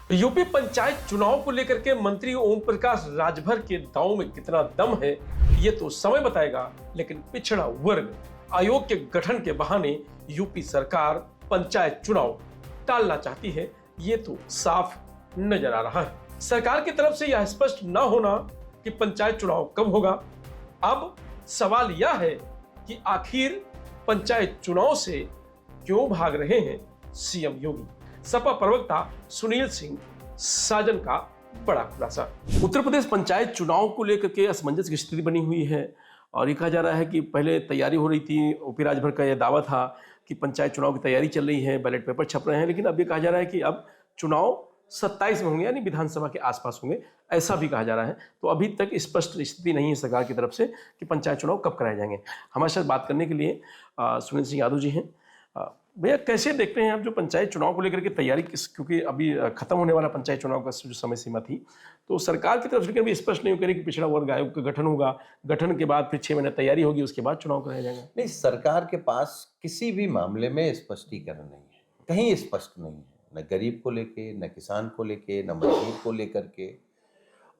UP panchayat चुनाव को लेकर के मंत्री ओम प्रकाश राजभर के दांव में कितना दम है ये तो समय बताएगा, लेकिन पिछड़ा वर्ग आयोग के गठन के बहाने यूपी सरकार पंचायत चुनाव टालना चाहती है, ये तो साफ नजर आ रहा है। सरकार की तरफ से यह स्पष्ट न होना कि पंचायत चुनाव कब होगा। अब सवाल यह है कि आखिर पंचायत चुनाव से क्यों भाग रहे हैं सीएम योगी। सपा प्रवक्ता सुनील सिंह साजन का बड़ा खुलासा। उत्तर प्रदेश पंचायत चुनाव को लेकर के असमंजस की स्थिति बनी हुई है और ये कहा जा रहा है कि पहले तैयारी हो रही थी, ओपी राजभर का यह दावा था कि पंचायत चुनाव की तैयारी चल रही है, बैलेट पेपर छप रहे हैं, लेकिन अब ये कहा जा रहा है कि अब चुनाव 27 में होंगे, यानी विधानसभा के आसपास होंगे, ऐसा भी कहा जा रहा है। तो अभी तक स्पष्ट स्थिति नहीं है सरकार की तरफ से कि पंचायत चुनाव कब कराए जाएंगे। हमारे साथ बात करने के लिए सुनील सिंह यादव जी हैं। भैया, कैसे देखते हैं आप जो पंचायत चुनाव को लेकर के तैयारी, क्योंकि अभी खत्म होने वाला पंचायत चुनाव का जो समय सीमा थी, तो सरकार की तरफ से भी स्पष्ट नहीं करें कि पिछड़ा वर्ग आयोग का गठन होगा, गठन के बाद फिर 6 महीने तैयारी होगी, उसके बाद चुनाव कराया जाएगा। नहीं, सरकार के पास किसी भी मामले में स्पष्टीकरण नहीं है, कहीं स्पष्ट नहीं है, न गरीब को लेके, न किसान को लेके, न मजदूर को लेकर के।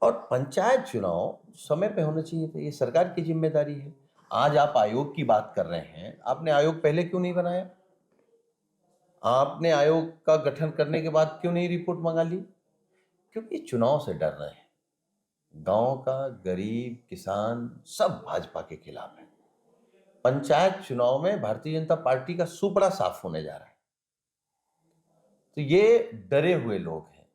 और पंचायत चुनाव समय पे होना चाहिए था, ये सरकार की जिम्मेदारी है। आज आप आयोग की बात कर रहे हैं, आपने आयोग पहले क्यों नहीं बनाया? आपने आयोग का गठन करने के बाद क्यों नहीं रिपोर्ट मंगा ली? क्योंकि चुनाव से डर रहे हैं। गांव का गरीब किसान सब भाजपा के खिलाफ है। पंचायत चुनाव में भारतीय जनता पार्टी का सुपड़ा साफ होने जा रहा है। तो ये डरे हुए लोग हैं,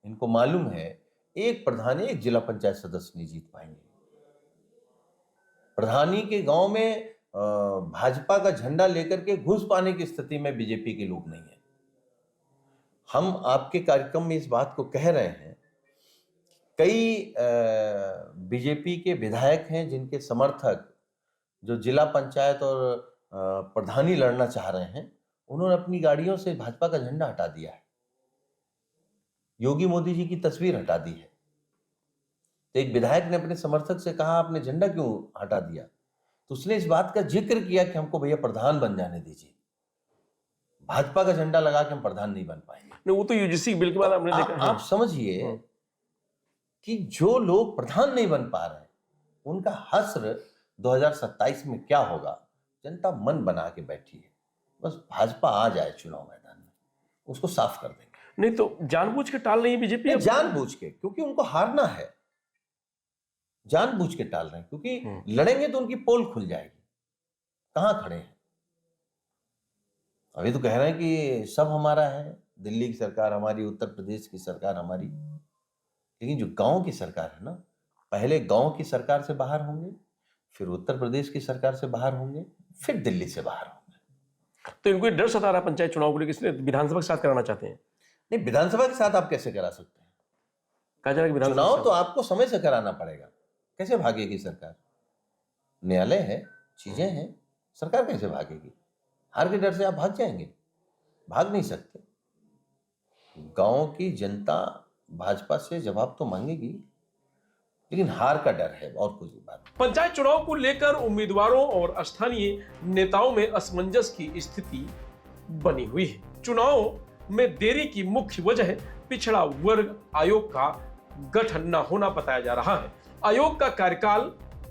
इनको मालूम है एक प्रधानी एक जिला पंचायत सदस्य नहीं जीत पाएंगे। प्रधानी के गांव में भाजपा का झंडा लेकर के घुस पाने की स्थिति में बीजेपी के लोग नहीं है। हम आपके कार्यक्रम में इस बात को कह रहे हैं, कई बीजेपी के विधायक हैं जिनके समर्थक जो जिला पंचायत और प्रधानी लड़ना चाह रहे हैं, उन्होंने अपनी गाड़ियों से भाजपा का झंडा हटा दिया है, योगी मोदी जी की तस्वीर हटा दी है। तो एक विधायक ने अपने समर्थक से कहा, आपने झंडा क्यों हटा दिया? तो उसने इस बात का जिक्र किया कि हमको भैया प्रधान बन जाने दीजिए, भाजपा का झंडा लगा के हम प्रधान नहीं बन पाएंगे। नहीं, वो तो यूजीसी बिल के बाद हमने देखा। आप समझिए कि जो लोग प्रधान नहीं बन पा रहे, उनका हश्र 2027 में क्या होगा, जनता मन बना के बैठी है। बस भाजपा आ जाए चुनाव मैदान में, उसको साफ कर देंगे। नहीं तो जानबूझ के टाल रही है बीजेपी। जानबूझ के, क्योंकि उनको हारना है, जानबूझ के टाल रहे हैं, क्योंकि लड़ेंगे तो उनकी पोल खुल जाएगी। कहां खड़े हैं? अभी तो कह रहे हैं कि सब हमारा है, दिल्ली की सरकार हमारी, उत्तर प्रदेश की सरकार हमारी। लेकिन जो गांव की सरकार है ना, पहले गांव की सरकार से बाहर होंगे, फिर उत्तर प्रदेश की सरकार से बाहर होंगे, फिर दिल्ली से बाहर होंगे। तो इनको डर सता रहा पंचायत चुनाव को लेकर, इसलिए विधानसभा के साथ कराना चाहते हैं। नहीं, विधानसभा के साथ आप कैसे करा सकते हैं? कहा जा रहा है कि चुनाव तो आपको समय से कराना पड़ेगा। कैसे भागेगी सरकार? न्यायालय है, चीजें हैं, सरकार कैसे भागेगी? हार के डर से आप भाग जाएंगे? भाग नहीं सकते। गांव की जनता भाजपा से जवाब तो मांगेगी, लेकिन हार का डर है, और कुछ बात। पंचायत चुनाव को लेकर उम्मीदवारों और स्थानीय नेताओं में असमंजस की स्थिति बनी हुई है। चुनाव में देरी की मुख्य वजह पिछड़ा वर्ग आयोग का गठन न होना बताया जा रहा है। आयोग का कार्यकाल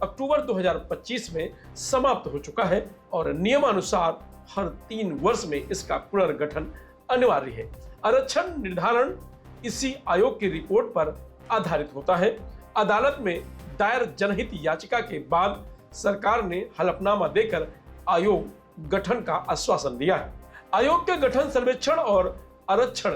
अक्टूबर 2025 में समाप्त हो चुका है और नियमानुसार हर 3 वर्ष में इसका पुनर्गठन अनिवार्य है। आरक्षण निर्धारण इसी आयोग की रिपोर्ट पर आधारित होता है। अदालत में दायर जनहित याचिका के बाद सरकार ने हलफनामा देकर आयोग गठन का आश्वासन दिया है। आयोग के गठन, सर्वेक्षण और आरक्षण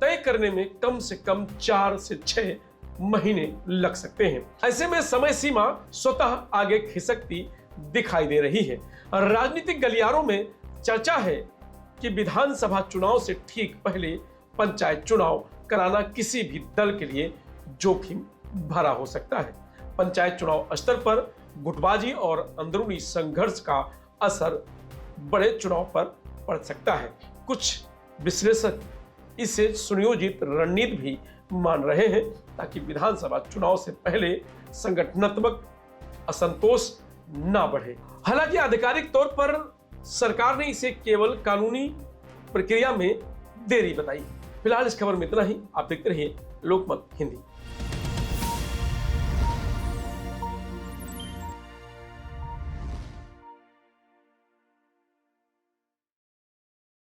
तय करने में कम से कम 4 से 6 महीने लग सकते हैं। ऐसे में समय सीमा स्वतः आगे खिसकती दिखाई दे रही है। राजनीतिक गलियारों में चर्चा है कि विधानसभा चुनाव से ठीक पहले पंचायत चुनाव कराना किसी भी दल के लिए जोखिम भरा हो सकता है। पंचायत चुनाव स्तर पर गुटबाजी और अंदरूनी संघर्ष का असर बड़े चुनाव पर पड़ सकता है। कुछ विश्लेषक इसे सुनियोजित रणनीति भी मान रहे हैं, ताकि विधानसभा चुनाव से पहले संगठनात्मक असंतोष ना बढ़े। हालांकि आधिकारिक तौर पर सरकार ने इसे केवल कानूनी प्रक्रिया में देरी बताई। फिलहाल इस खबर में इतना ही। आप देखते रहिए लोकमत हिंदी।